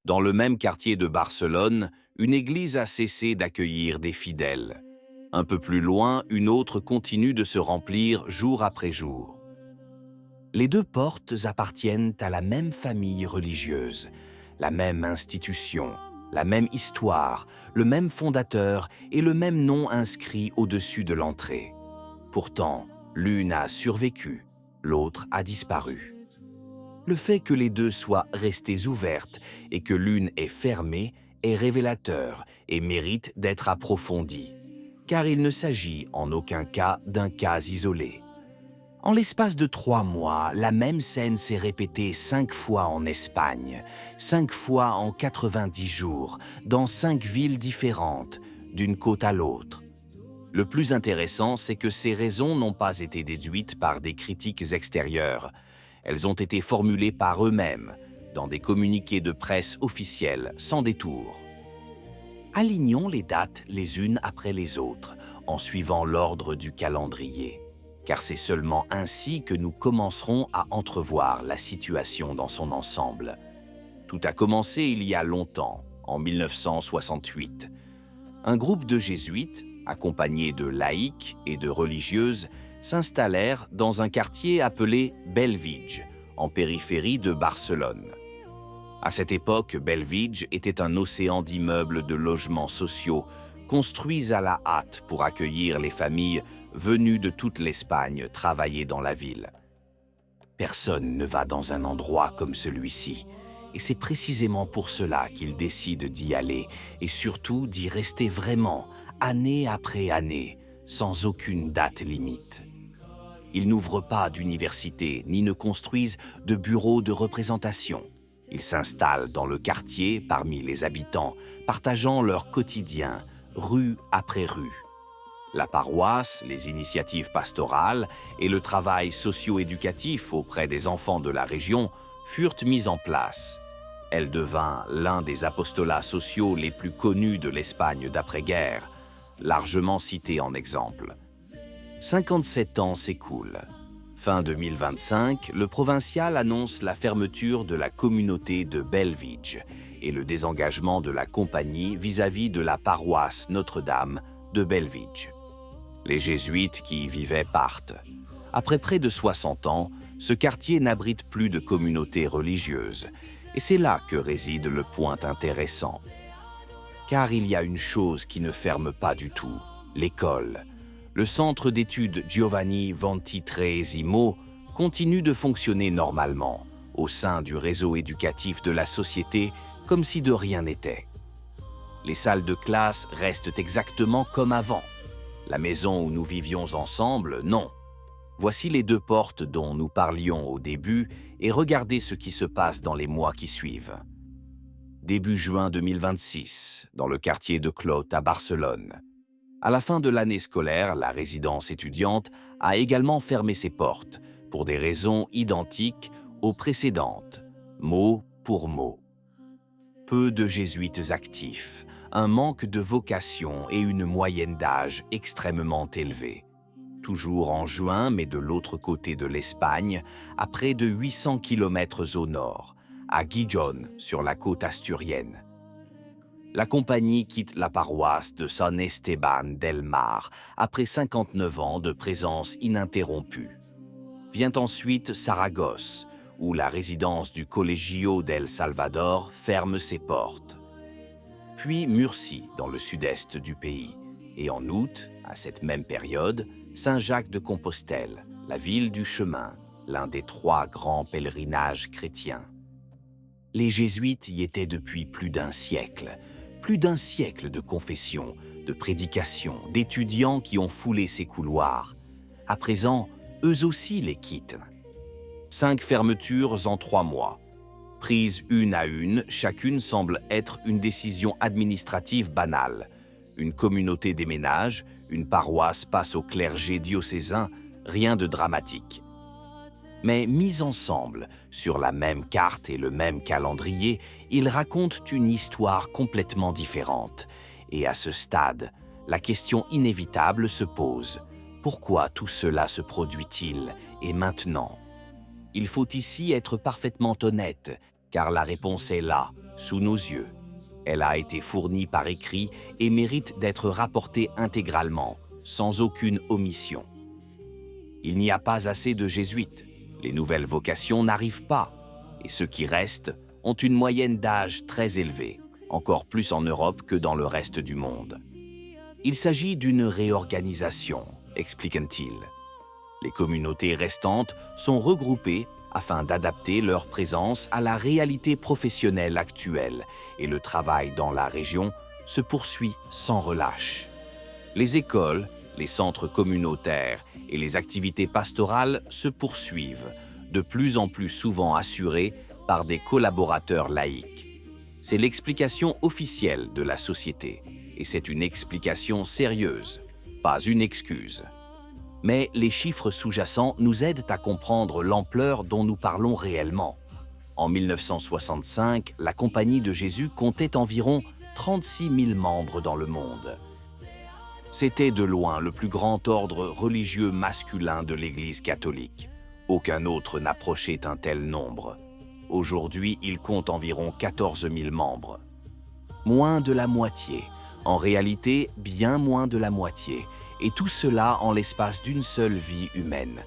Dans le même quartier de Barcelone, une église a cessé d'accueillir des fidèles. Un peu plus loin, une autre continue de se remplir jour après jour. Les deux portes appartiennent à la même famille religieuse, la même institution, la même histoire, le même fondateur et le même nom inscrit au-dessus de l'entrée. Pourtant, l'une a survécu, l'autre a disparu. Le fait que les deux soient restées ouvertes et que l'une est fermée est révélateur et mérite d'être approfondi, car il ne s'agit en aucun cas d'un cas isolé. En l'espace de 3 mois, la même scène s'est répétée 5 fois en Espagne, 5 fois en 90 jours, dans 5 villes différentes, d'une côte à l'autre. Le plus intéressant, c'est que ces raisons n'ont pas été déduites par des critiques extérieures. Elles ont été formulées par eux-mêmes, dans des communiqués de presse officiels, sans détour. Alignons les dates les unes après les autres, en suivant l'ordre du calendrier, car c'est seulement ainsi que nous commencerons à entrevoir la situation dans son ensemble. Tout a commencé il y a longtemps, en 1968. Un groupe de jésuites, accompagnés de laïcs et de religieuses, s'installèrent dans un quartier appelé Bellvitge, en périphérie de Barcelone. À cette époque, Bellvitge était un océan d'immeubles de logements sociaux, construits à la hâte pour accueillir les familles venues de toute l'Espagne travailler dans la ville. Personne ne va dans un endroit comme celui-ci, et c'est précisément pour cela qu'ils décident d'y aller, et surtout d'y rester vraiment, année après année, sans aucune date limite. Ils n'ouvrent pas d'université, ni ne construisent de bureaux de représentation. Ils s'installent dans le quartier parmi les habitants, partageant leur quotidien, rue après rue. La paroisse, les initiatives pastorales et le travail socio-éducatif auprès des enfants de la région furent mis en place. Elle devint l'un des apostolats sociaux les plus connus de l'Espagne d'après-guerre, largement cité en exemple. 57 ans s'écoulent. Fin 2025, le provincial annonce la fermeture de la communauté de Bellvitge et le désengagement de la compagnie vis-à-vis de la paroisse Notre-Dame de Bellvitge. Les jésuites qui y vivaient partent. Après près de 60 ans, ce quartier n'abrite plus de communauté religieuse, et c'est là que réside le point intéressant. Car il y a une chose qui ne ferme pas du tout, l'école. Le centre d'études Giovanni XXIII continue de fonctionner normalement, au sein du réseau éducatif de la société, comme si de rien n'était. Les salles de classe restent exactement comme avant. La maison où nous vivions ensemble, non. Voici les 2 portes dont nous parlions au début et regardez ce qui se passe dans les mois qui suivent. Début juin 2026, dans le quartier de Clot à Barcelone. À la fin de l'année scolaire, la résidence étudiante a également fermé ses portes, pour des raisons identiques aux précédentes, mot pour mot. Peu de jésuites actifs, un manque de vocation et une moyenne d'âge extrêmement élevée. Toujours en juin, mais de l'autre côté de l'Espagne, à près de 800 km au nord, à Gijón, sur la côte asturienne. La compagnie quitte la paroisse de San Esteban del Mar après 59 ans de présence ininterrompue. Vient ensuite Saragosse, où la résidence du Colegio del Salvador ferme ses portes. Puis Murcie, dans le sud-est du pays. Et en août, à cette même période, Saint-Jacques-de-Compostelle, la ville du chemin, l'un des 3 grands pèlerinages chrétiens. Les jésuites y étaient depuis plus d'1 siècle. Plus d'1 siècle de confessions, de prédications, d'étudiants qui ont foulé ces couloirs. À présent, eux aussi les quittent. 5 fermetures en 3 mois. Prises une à une, chacune semble être une décision administrative banale. Une communauté déménage, une paroisse passe au clergé diocésain, rien de dramatique. Mais mis ensemble, sur la même carte et le même calendrier, ils racontent une histoire complètement différente. Et à ce stade, la question inévitable se pose. Pourquoi tout cela se produit-il, et maintenant? Il faut ici être parfaitement honnête, car la réponse est là, sous nos yeux. Elle a été fournie par écrit et mérite d'être rapportée intégralement, sans aucune omission. Il n'y a pas assez de jésuites, les nouvelles vocations n'arrivent pas, et ceux qui restent ont une moyenne d'âge très élevée, encore plus en Europe que dans le reste du monde. Il s'agit d'une réorganisation, expliquent-ils. Les communautés restantes sont regroupées afin d'adapter leur présence à la réalité professionnelle actuelle, et le travail dans la région se poursuit sans relâche. Les écoles, les centres communautaires et les activités pastorales se poursuivent, de plus en plus souvent assurées par des collaborateurs laïcs. C'est l'explication officielle de la société, et c'est une explication sérieuse, pas une excuse. Mais les chiffres sous-jacents nous aident à comprendre l'ampleur dont nous parlons réellement. En 1965, la Compagnie de Jésus comptait environ 36 000 membres dans le monde. C'était de loin le plus grand ordre religieux masculin de l'Église catholique. Aucun autre n'approchait un tel nombre. Aujourd'hui, il compte environ 14 000 membres. Moins de la moitié, en réalité bien moins de la moitié, et tout cela en l'espace d'une seule vie humaine.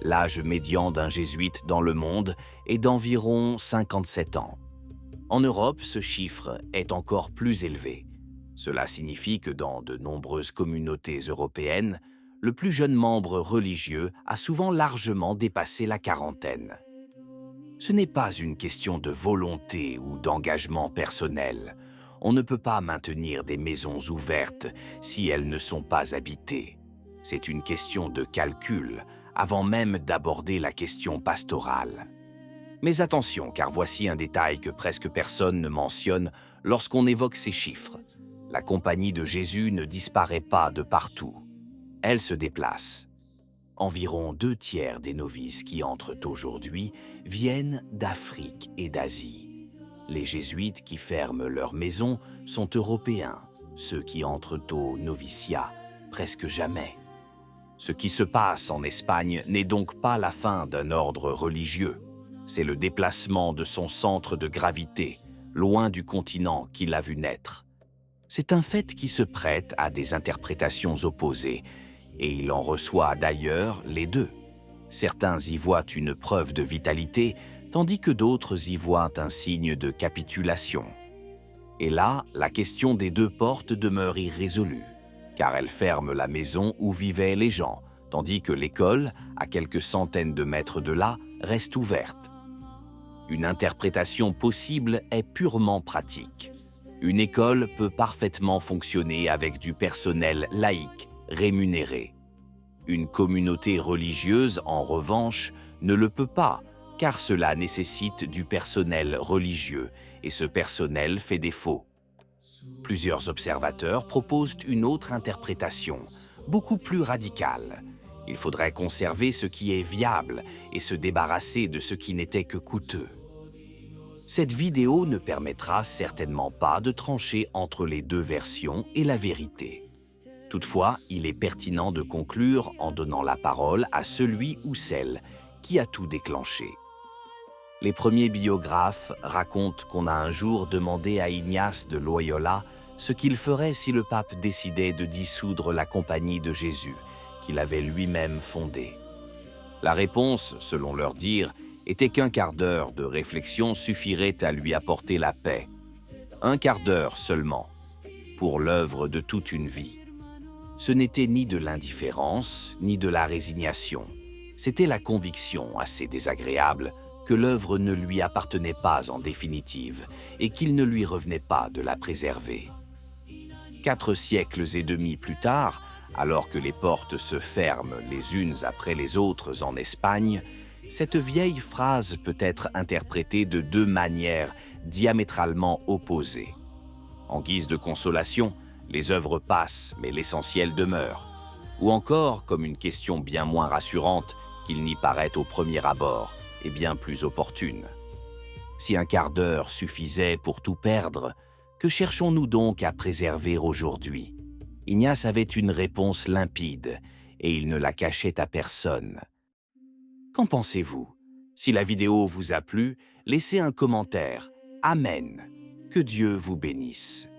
L'âge médian d'un jésuite dans le monde est d'environ 57 ans. En Europe, ce chiffre est encore plus élevé. Cela signifie que dans de nombreuses communautés européennes, le plus jeune membre religieux a souvent largement dépassé la quarantaine. Ce n'est pas une question de volonté ou d'engagement personnel. On ne peut pas maintenir des maisons ouvertes si elles ne sont pas habitées. C'est une question de calcul, avant même d'aborder la question pastorale. Mais attention, car voici un détail que presque personne ne mentionne lorsqu'on évoque ces chiffres. La Compagnie de Jésus ne disparaît pas de partout. Elle se déplace. Environ 2/3 des novices qui entrent aujourd'hui viennent d'Afrique et d'Asie. Les jésuites qui ferment leur maison sont européens, ceux qui entrent au noviciat, presque jamais. Ce qui se passe en Espagne n'est donc pas la fin d'un ordre religieux. C'est le déplacement de son centre de gravité, loin du continent qui l'a vu naître. C'est un fait qui se prête à des interprétations opposées, et il en reçoit d'ailleurs les deux. Certains y voient une preuve de vitalité, tandis que d'autres y voient un signe de capitulation. Et là, la question des deux portes demeure irrésolue, car elle ferme la maison où vivaient les gens, tandis que l'école, à quelques centaines de mètres de là, reste ouverte. Une interprétation possible est purement pratique. Une école peut parfaitement fonctionner avec du personnel laïque, rémunéré. Une communauté religieuse, en revanche, ne le peut pas, car cela nécessite du personnel religieux, et ce personnel fait défaut. Plusieurs observateurs proposent une autre interprétation, beaucoup plus radicale. Il faudrait conserver ce qui est viable et se débarrasser de ce qui n'était que coûteux. Cette vidéo ne permettra certainement pas de trancher entre les deux versions et la vérité. Toutefois, il est pertinent de conclure en donnant la parole à celui ou celle qui a tout déclenché. Les premiers biographes racontent qu'on a un jour demandé à Ignace de Loyola ce qu'il ferait si le pape décidait de dissoudre la Compagnie de Jésus, qu'il avait lui-même fondée. La réponse, selon leur dire, était qu'un quart d'heure de réflexion suffirait à lui apporter la paix. Un quart d'heure seulement, pour l'œuvre de toute une vie. Ce n'était ni de l'indifférence, ni de la résignation. C'était la conviction, assez désagréable, que l'œuvre ne lui appartenait pas en définitive et qu'il ne lui revenait pas de la préserver. 4 siècles et demi plus tard, alors que les portes se ferment les unes après les autres en Espagne, cette vieille phrase peut être interprétée de 2 manières diamétralement opposées. En guise de consolation, les œuvres passent, mais l'essentiel demeure. Ou encore, comme une question bien moins rassurante qu'il n'y paraît au premier abord, et bien plus opportune. Si un quart d'heure suffisait pour tout perdre, que cherchons-nous donc à préserver aujourd'hui? Ignace avait une réponse limpide, et il ne la cachait à personne. Qu'en pensez-vous? Si la vidéo vous a plu, laissez un commentaire. Amen. Que Dieu vous bénisse.